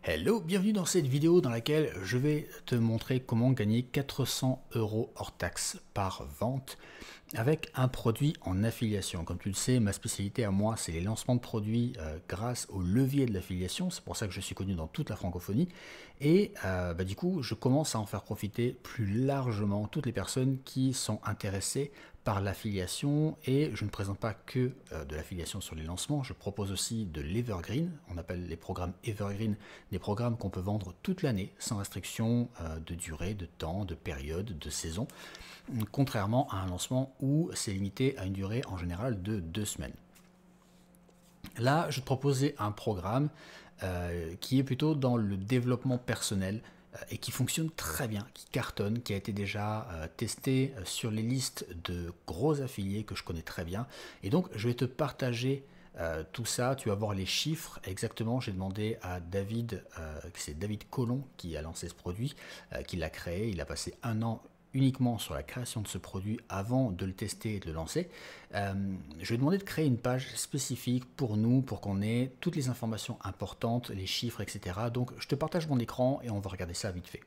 Hello, bienvenue dans cette vidéo dans laquelle je vais te montrer comment gagner 400 € hors taxe par vente avec un produit en affiliation. Comme tu le sais, ma spécialité à moi, c'est les lancements de produits grâce au levier de l'affiliation. C'est pour ça que je suis connu dans toute la francophonie. Et du coup, je commence à en faire profiter plus largement toutes les personnes qui sont intéressées par l'affiliation. Et je ne présente pas que de l'affiliation sur les lancements, je propose aussi de l'Evergreen. On appelle les programmes Evergreen des programmes qu'on peut vendre toute l'année sans restriction de durée, de temps, de période, de saison. Contrairement à un lancement où c'est limité à une durée en général de 2 semaines. Là, je te proposais un programme qui est plutôt dans le développement personnel et qui fonctionne très bien, qui cartonne, qui a été déjà testé sur les listes de gros affiliés que je connais très bien. Et donc, je vais te partager tout ça. Tu vas voir les chiffres exactement. J'ai demandé à David, c'est David Colon qui a lancé ce produit, qui l'a créé. Il a passé 1 an uniquement sur la création de ce produit avant de le tester et de le lancer. Je vais demander de créer une page spécifique pour nous, pour qu'on ait toutes les informations importantes, les chiffres, etc. Donc je te partage mon écran et on va regarder ça vite fait.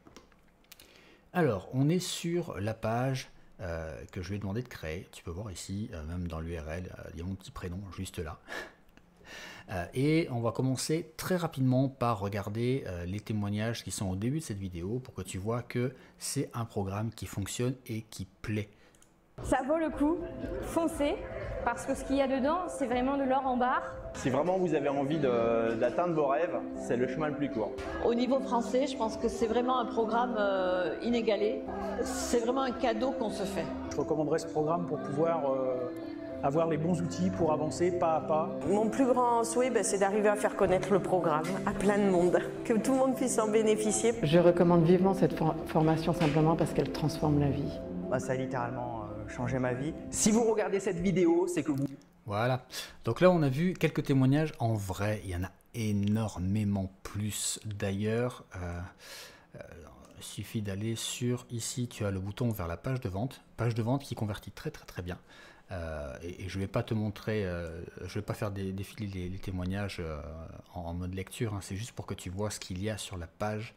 Alors, on est sur la page que je vais demander de créer. Tu peux voir ici, même dans l'URL, il y a mon petit prénom juste là. Et on va commencer très rapidement par regarder les témoignages qui sont au début de cette vidéo pour que tu vois que c'est un programme qui fonctionne et qui plaît. Ça vaut le coup, foncez, parce que ce qu'il y a dedans, c'est vraiment de l'or en barre. Si vraiment vous avez envie d'atteindre vos rêves, c'est le chemin le plus court. Au niveau français, je pense que c'est vraiment un programme inégalé. C'est vraiment un cadeau qu'on se fait. Je recommanderais ce programme pour pouvoir avoir les bons outils pour avancer pas à pas. Mon plus grand souhait, c'est d'arriver à faire connaître le programme à plein de monde, que tout le monde puisse en bénéficier. Je recommande vivement cette formation simplement parce qu'elle transforme la vie. Ça a littéralement changé ma vie. Si vous regardez cette vidéo, c'est que vous... Voilà, donc là on a vu quelques témoignages en vrai, il y en a énormément plus d'ailleurs. Il suffit d'aller sur, ici tu as le bouton vers la page de vente qui convertit très bien. Et je vais pas te montrer, je vais pas faire défiler les témoignages en mode lecture, hein, c'est juste pour que tu vois ce qu'il y a sur la page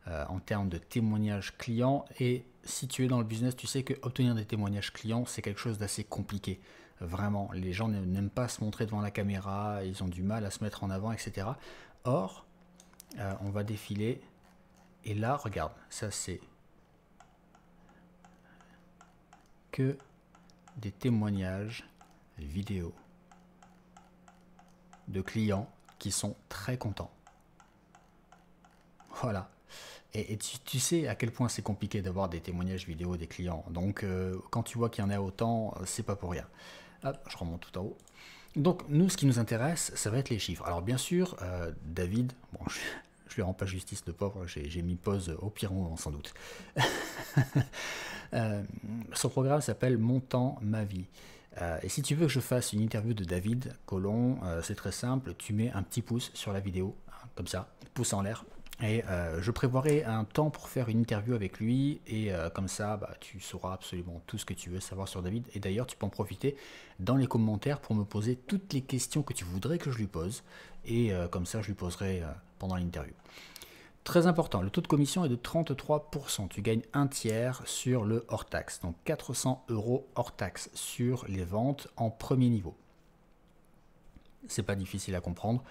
en termes de témoignages clients. Et si tu es dans le business, tu sais que obtenir des témoignages clients, c'est quelque chose d'assez compliqué. Vraiment, les gens n'aiment pas se montrer devant la caméra, ils ont du mal à se mettre en avant, etc. Or, on va défiler, et là, regarde, ça c'est que des témoignages vidéo de clients qui sont très contents. Voilà. Et tu sais à quel point c'est compliqué d'avoir des témoignages vidéo des clients. Donc quand tu vois qu'il y en a autant, c'est pas pour rien. Hop, je remonte tout en haut. Donc nous, ce qui nous intéresse, ça va être les chiffres. Alors bien sûr, David, bon, je lui rends pas justice, le pauvre, j'ai mis pause au pire moment sans doute. Son programme s'appelle Mon temps, ma vie. Et si tu veux que je fasse une interview de David Colon, c'est très simple, tu mets un petit pouce sur la vidéo, hein, comme ça, pouce en l'air. Et je prévoirai un temps pour faire une interview avec lui et comme ça tu sauras absolument tout ce que tu veux savoir sur David. Et d'ailleurs tu peux en profiter dans les commentaires pour me poser toutes les questions que tu voudrais que je lui pose et comme ça je lui poserai pendant l'interview. Très important, le taux de commission est de 33%, tu gagnes un tiers sur le hors taxe, donc 400 € hors taxe sur les ventes en premier niveau. C'est pas difficile à comprendre,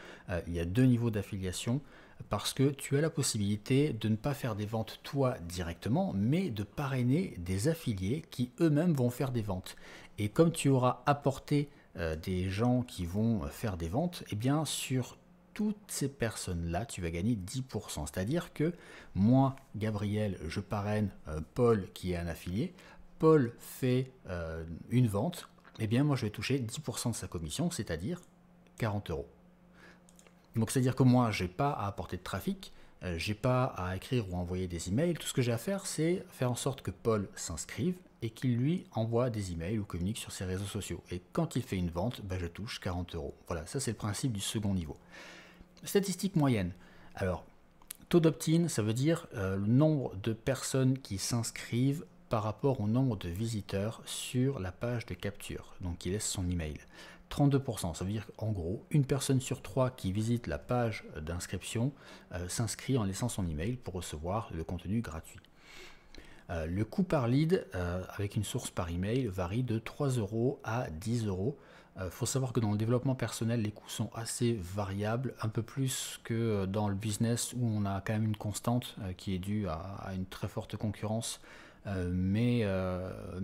il y a 2 niveaux d'affiliation parce que tu as la possibilité de ne pas faire des ventes toi directement, mais de parrainer des affiliés qui eux-mêmes vont faire des ventes. Et comme tu auras apporté des gens qui vont faire des ventes, et bien sur toutes ces personnes-là, tu vas gagner 10%. C'est-à-dire que moi, Gabriel, je parraine Paul qui est un affilié, Paul fait une vente, et bien moi je vais toucher 10% de sa commission, c'est-à-dire 40 €. Donc c'est-à-dire que moi, j'ai pas à apporter de trafic, j'ai pas à écrire ou envoyer des emails. Tout ce que j'ai à faire, c'est faire en sorte que Paul s'inscrive et qu'il lui envoie des emails ou communique sur ses réseaux sociaux. Et quand il fait une vente, je touche 40 €. Voilà, ça c'est le principe du second niveau. Statistique moyenne. Alors, taux d'opt-in, ça veut dire le nombre de personnes qui s'inscrivent par rapport au nombre de visiteurs sur la page de capture, donc qui laisse son email. 32%. Ça veut dire qu'en gros, une personne sur 3 qui visite la page d'inscription s'inscrit en laissant son email pour recevoir le contenu gratuit. Le coût par lead avec une source par email varie de 3 € à 10 €. Faut savoir que dans le développement personnel, les coûts sont assez variables, un peu plus que dans le business où on a quand même une constante qui est due à une très forte concurrence, mais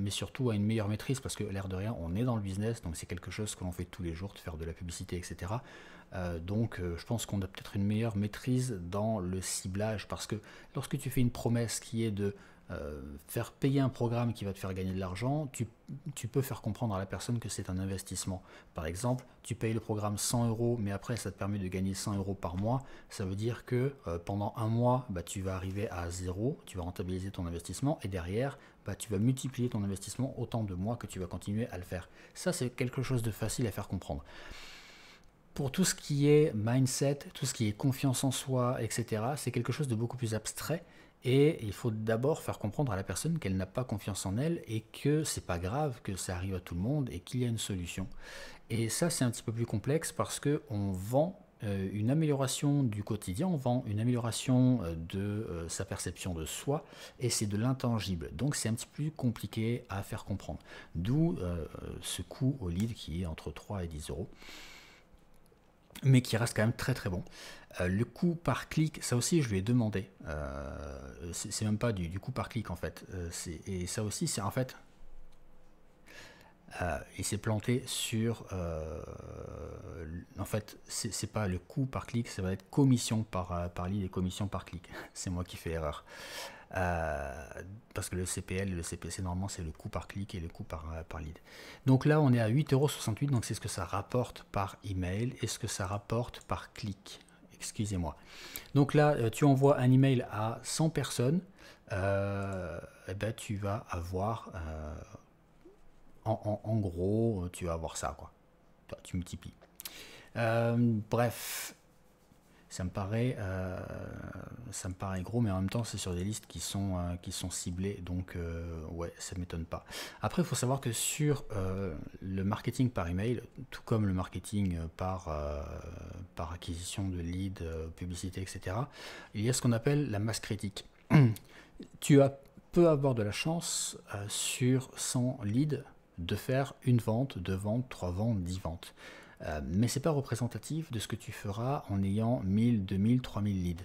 surtout à une meilleure maîtrise, parce que l'air de rien, on est dans le business, donc c'est quelque chose que l'on fait tous les jours, de faire de la publicité, etc. Donc je pense qu'on a peut-être une meilleure maîtrise dans le ciblage, parce que lorsque tu fais une promesse qui est de faire payer un programme qui va te faire gagner de l'argent, tu peux faire comprendre à la personne que c'est un investissement. Par exemple, tu payes le programme 100 €, mais après ça te permet de gagner 100 € par mois. Ça veut dire que pendant un mois, tu vas arriver à 0, tu vas rentabiliser ton investissement, et derrière, tu vas multiplier ton investissement autant de mois que tu vas continuer à le faire. Ça, c'est quelque chose de facile à faire comprendre. Pour tout ce qui est mindset, tout ce qui est confiance en soi, etc., c'est quelque chose de beaucoup plus abstrait. Et il faut d'abord faire comprendre à la personne qu'elle n'a pas confiance en elle et que c'est pas grave, que ça arrive à tout le monde et qu'il y a une solution. Et ça, c'est un petit peu plus complexe parce qu'on vend une amélioration du quotidien, on vend une amélioration de sa perception de soi, et c'est de l'intangible. Donc c'est un petit peu plus compliqué à faire comprendre. D'où ce coût au lead qui est entre 3 et 10 €. Mais qui reste quand même très très bon. Le coût par clic, ça aussi je lui ai demandé. C'est même pas du coût par clic en fait. Et ça aussi c'est en fait... il s'est planté sur... en fait, c'est pas le coût par clic, ça va être commission par lead et commission par clic. C'est moi qui fais l'erreur. Parce que le CPL et le CPC normalement c'est le coût par clic et le coût par lead. Donc là on est à 8,68 €, donc c'est ce que ça rapporte par email et ce que ça rapporte par clic. Excusez-moi. Donc là tu envoies un email à 100 personnes, et ben, tu vas avoir en gros tu vas avoir ça quoi. Tu multiplies. Bref. Ça me paraît gros, mais en même temps c'est sur des listes qui sont ciblées, donc ouais, ça ne m'étonne pas. Après, il faut savoir que sur le marketing par email, tout comme le marketing par acquisition de leads, publicité, etc., il y a ce qu'on appelle la masse critique. Tu peux avoir de la chance sur 100 leads de faire une vente, 2 ventes, 3 ventes, 10 ventes. Mais ce n'est pas représentatif de ce que tu feras en ayant 1000, 2000, 3000 leads.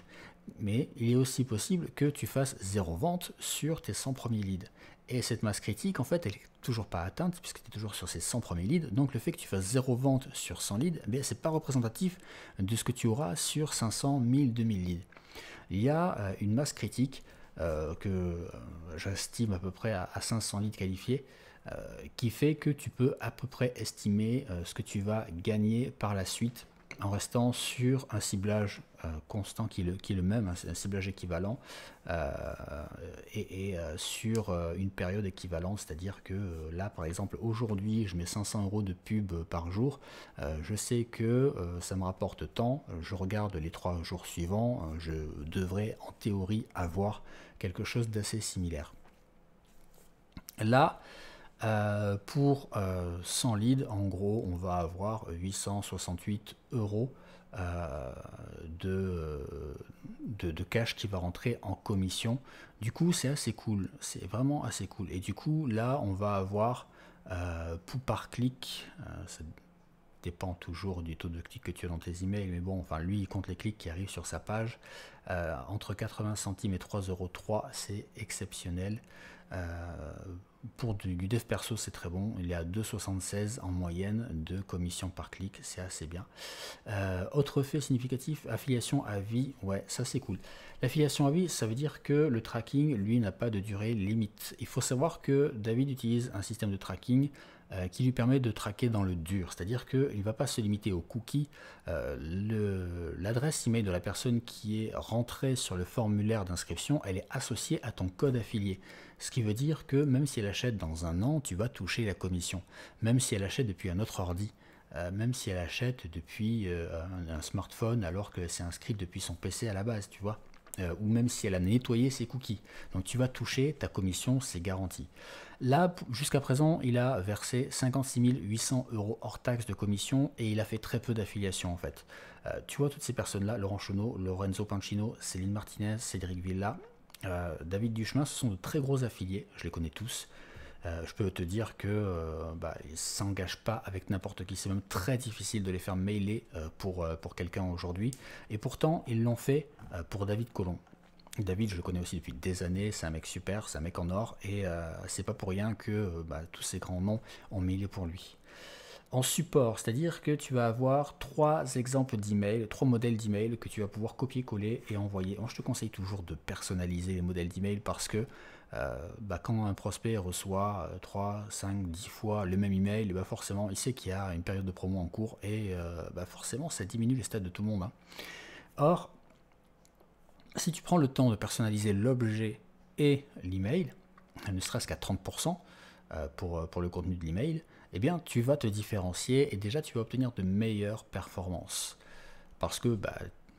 Mais il est aussi possible que tu fasses 0 vente sur tes 100 premiers leads. Et cette masse critique, en fait, elle n'est toujours pas atteinte puisque tu es toujours sur ces 100 premiers leads. Donc le fait que tu fasses 0 vente sur 100 leads, ce n'est pas représentatif de ce que tu auras sur 500, 1000, 2000 leads. Il y a une masse critique que j'estime à peu près à 500 leads qualifiés, qui fait que tu peux à peu près estimer ce que tu vas gagner par la suite en restant sur un ciblage constant qui est le même, un ciblage équivalent, et sur une période équivalente, c'est-à-dire que là par exemple aujourd'hui je mets 500 € de pub par jour, je sais que ça me rapporte tant, je regarde les 3 jours suivants, je devrais en théorie avoir quelque chose d'assez similaire. Là, pour 100 leads, en gros, on va avoir 868 € de cash qui va rentrer en commission. Du coup, c'est assez cool, c'est vraiment assez cool. Et du coup, là, on va avoir par clic, ça dépend toujours du taux de clic que tu as dans tes emails, mais bon, enfin, lui, il compte les clics qui arrivent sur sa page. Entre 80 centimes et 3,03 €, c'est exceptionnel. Pour du dev perso, c'est très bon. Il est à 2,76 en moyenne de commission par clic, c'est assez bien. Autre fait significatif, affiliation à vie, ouais, ça c'est cool. L'affiliation à vie, ça veut dire que le tracking, lui, n'a pas de durée limite. Il faut savoir que David utilise un système de tracking qui lui permet de traquer dans le dur, c'est-à-dire qu'il ne va pas se limiter aux cookies. L'adresse email de la personne qui est rentrée sur le formulaire d'inscription, elle est associée à ton code affilié. Ce qui veut dire que même si elle achète dans un an, tu vas toucher la commission. Même si elle achète depuis un autre ordi, même si elle achète depuis un smartphone alors que c'est inscrit depuis son PC à la base, tu vois. ou même si elle a nettoyé ses cookies. Donc tu vas toucher ta commission, c'est garanti. Là, jusqu'à présent, il a versé 56 800 € hors taxe de commission et il a fait très peu d'affiliation en fait. Tu vois toutes ces personnes-là, Laurent Chenot, Lorenzo Pancino, Céline Martinez, Cédric Villa, David Duchemin, ce sont de très gros affiliés, je les connais tous. Je peux te dire que ils ne s'engagent pas avec n'importe qui, c'est même très difficile de les faire mailer pour quelqu'un aujourd'hui. Et pourtant, ils l'ont fait pour David Collomb. David, je le connais aussi depuis des années, c'est un mec super, c'est un mec en or, et c'est pas pour rien que tous ces grands noms ont mailé pour lui. En support, c'est-à-dire que tu vas avoir 3 exemples d'emails, 3 modèles d'emails que tu vas pouvoir copier-coller et envoyer. Moi, je te conseille toujours de personnaliser les modèles d'emails parce que quand un prospect reçoit 3, 5, 10 fois le même email, forcément, il sait qu'il y a une période de promo en cours et forcément, ça diminue les stats de tout le monde. Or, si tu prends le temps de personnaliser l'objet et l'email, ne serait-ce qu'à 30% pour le contenu de l'email, eh bien, tu vas te différencier et déjà, tu vas obtenir de meilleures performances. Parce que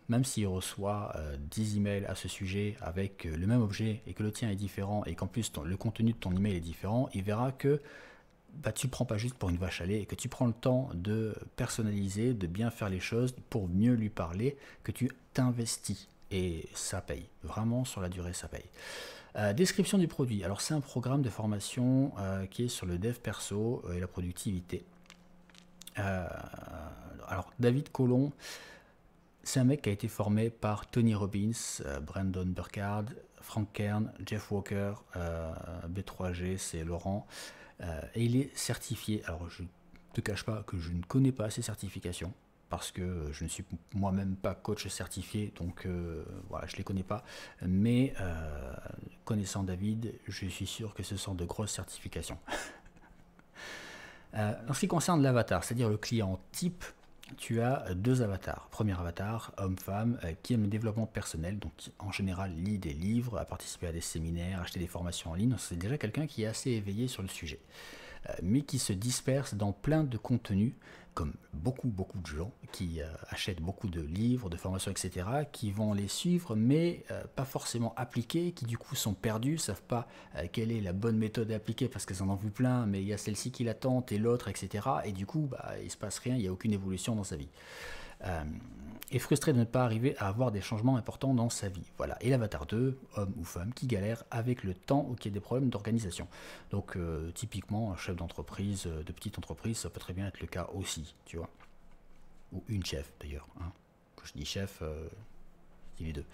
même s'il reçoit 10 emails à ce sujet avec le même objet et que le tien est différent et qu'en plus le contenu de ton email est différent, il verra que tu ne prends pas juste pour une vache à lait et que tu prends le temps de personnaliser, de bien faire les choses pour mieux lui parler, que tu t'investis. Et ça paye. Vraiment, sur la durée, ça paye. Description du produit. Alors, c'est un programme de formation qui est sur le dev perso et la productivité. Alors, David Collomb, c'est un mec qui a été formé par Tony Robbins, Brandon Burkhard, Frank Kern, Jeff Walker, B3G, c'est Laurent. Et il est certifié. Alors, je ne te cache pas que je ne connais pas ces certifications, parce que je ne suis moi-même pas coach certifié, donc voilà, je ne les connais pas. Mais connaissant David, je suis sûr que ce sont de grosses certifications. En ce qui concerne l'avatar, c'est-à-dire le client type, tu as 2 avatars. Premier avatar, homme-femme, qui aime le développement personnel, donc qui en général lit des livres, a participé à des séminaires, acheté des formations en ligne. C'est déjà quelqu'un qui est assez éveillé sur le sujet, mais qui se disperse dans plein de contenus, comme beaucoup de gens qui achètent beaucoup de livres, de formations, etc., qui vont les suivre, mais pas forcément appliquer, qui du coup sont perdus, savent pas quelle est la bonne méthode à appliquer, parce qu'ils en ont vu plein, mais il y a celle-ci qui la tente et l'autre, etc., et du coup, il se passe rien, il n'y a aucune évolution dans sa vie. Est frustré de ne pas arriver à avoir des changements importants dans sa vie. Voilà. Et l'avatar 2, homme ou femme, qui galère avec le temps ou qui a des problèmes d'organisation. Donc typiquement, un chef d'entreprise, de petite entreprise, ça peut très bien être le cas aussi, tu vois. Ou une chef d'ailleurs. Quand je dis chef, c'est les deux.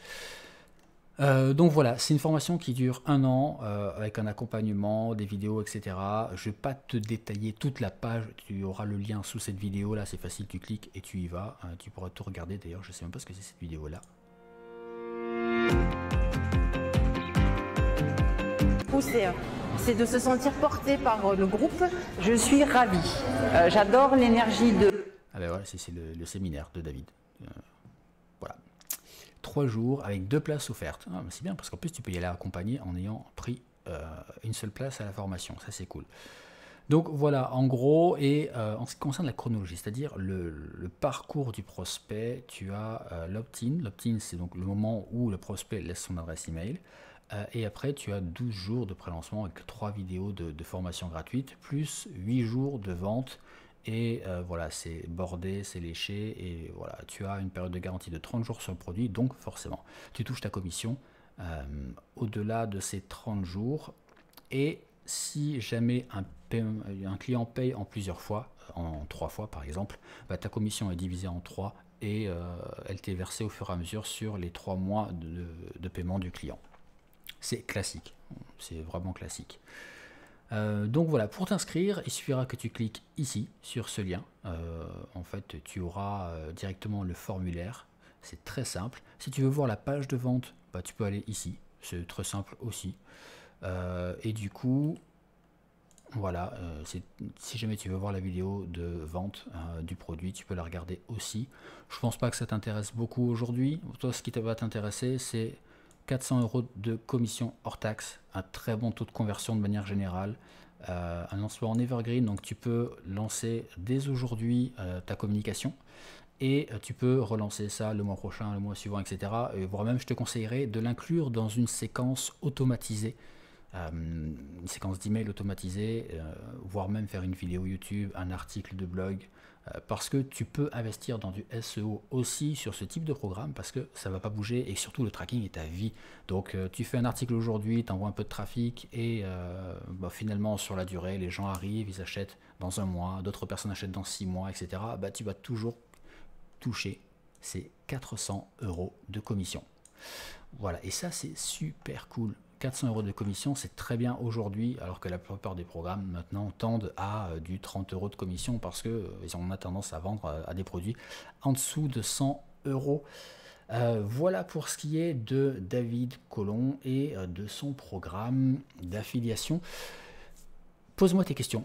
Donc voilà, c'est une formation qui dure 1 an avec un accompagnement, des vidéos, etc. Je ne vais pas te détailler toute la page, tu auras le lien sous cette vidéo là, c'est facile, tu cliques et tu y vas. Tu pourras tout regarder d'ailleurs, je ne sais même pas ce que c'est cette vidéo là. C'est de se sentir porté par le groupe. Je suis ravie. J'adore l'énergie de... Ah ben voilà, c'est le séminaire de David. Voilà. 3 jours avec 2 places offertes. C'est bien parce qu'en plus tu peux y aller accompagner en ayant pris une seule place à la formation. Ça c'est cool. Donc voilà, en gros, et en ce qui concerne la chronologie, c'est-à-dire le parcours du prospect, tu as l'opt-in. L'opt-in, c'est donc le moment où le prospect laisse son adresse email. Et après, tu as 12 jours de pré-lancement avec 3 vidéos de formation gratuite, plus 8 jours de vente. Et voilà, c'est bordé, c'est léché, et voilà, tu as une période de garantie de 30 jours sur le produit, donc forcément, tu touches ta commission au-delà de ces 30 jours. Et si jamais un client paye en plusieurs fois, en 3 fois par exemple, ta commission est divisée en 3 et elle t'est versée au fur et à mesure sur les 3 mois de paiement du client. C'est classique, c'est vraiment classique. Donc voilà, pour t'inscrire, il suffira que tu cliques ici sur ce lien. En fait, tu auras directement le formulaire. C'est très simple. Si tu veux voir la page de vente, tu peux aller ici. C'est très simple aussi. Et du coup, voilà, si jamais tu veux voir la vidéo de vente du produit, tu peux la regarder aussi. Je pense pas que ça t'intéresse beaucoup aujourd'hui. Toi, ce qui va t'intéresser, c'est 400 € de commission hors taxe, un très bon taux de conversion de manière générale, un lancement en evergreen, donc tu peux lancer dès aujourd'hui ta communication et tu peux relancer ça le mois prochain, le mois suivant, etc. Voire même, je te conseillerais de l'inclure dans une séquence automatisée, une séquence d'email automatisée, voire même faire une vidéo YouTube, un article de blog, parce que tu peux investir dans du SEO aussi sur ce type de programme, parce que ça va pas bouger et surtout le tracking est à vie. Donc tu fais un article aujourd'hui, tu envoies un peu de trafic et finalement sur la durée, les gens arrivent, ils achètent dans un mois, d'autres personnes achètent dans 6 mois, etc. Tu vas toujours toucher ces 400 € de commission. Voilà, et ça c'est super cool. 400 € de commission, c'est très bien aujourd'hui, alors que la plupart des programmes maintenant tendent à du 30 € de commission parce qu'ils ont tendance à vendre à des produits en dessous de 100 €. Voilà pour ce qui est de David Colomb et de son programme d'affiliation. Pose-moi tes questions.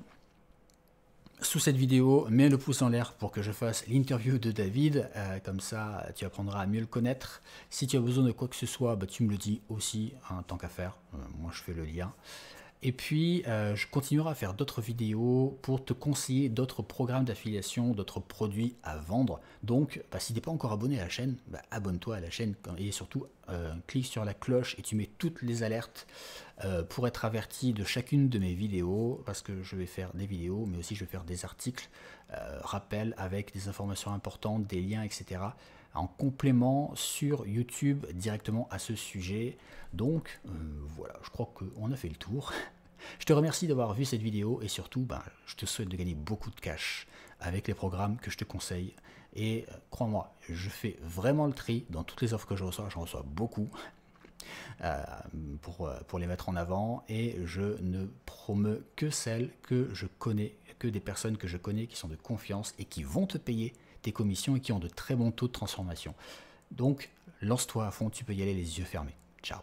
Sous cette vidéo, mets le pouce en l'air pour que je fasse l'interview de David, comme ça tu apprendras à mieux le connaître. Si tu as besoin de quoi que ce soit, tu me le dis aussi, tant qu'à faire, moi je fais le lien. Et puis je continuerai à faire d'autres vidéos pour te conseiller d'autres programmes d'affiliation, d'autres produits à vendre. Donc si tu n'es pas encore abonné à la chaîne, abonne-toi à la chaîne et surtout clique sur la cloche et tu mets toutes les alertes pour être averti de chacune de mes vidéos, parce que je vais faire des vidéos mais aussi je vais faire des articles, rappels avec des informations importantes, des liens, etc. en complément sur YouTube directement à ce sujet. Donc voilà, je crois qu'on a fait le tour. Je te remercie d'avoir vu cette vidéo et surtout je te souhaite de gagner beaucoup de cash avec les programmes que je te conseille. Et crois-moi, je fais vraiment le tri dans toutes les offres que je reçois. J'en reçois beaucoup pour les mettre en avant, et je ne promeux que celles que je connais, que des personnes que je connais qui sont de confiance et qui vont te payer tes commissions et qui ont de très bons taux de transformation. Donc lance-toi à fond, tu peux y aller les yeux fermés. Ciao.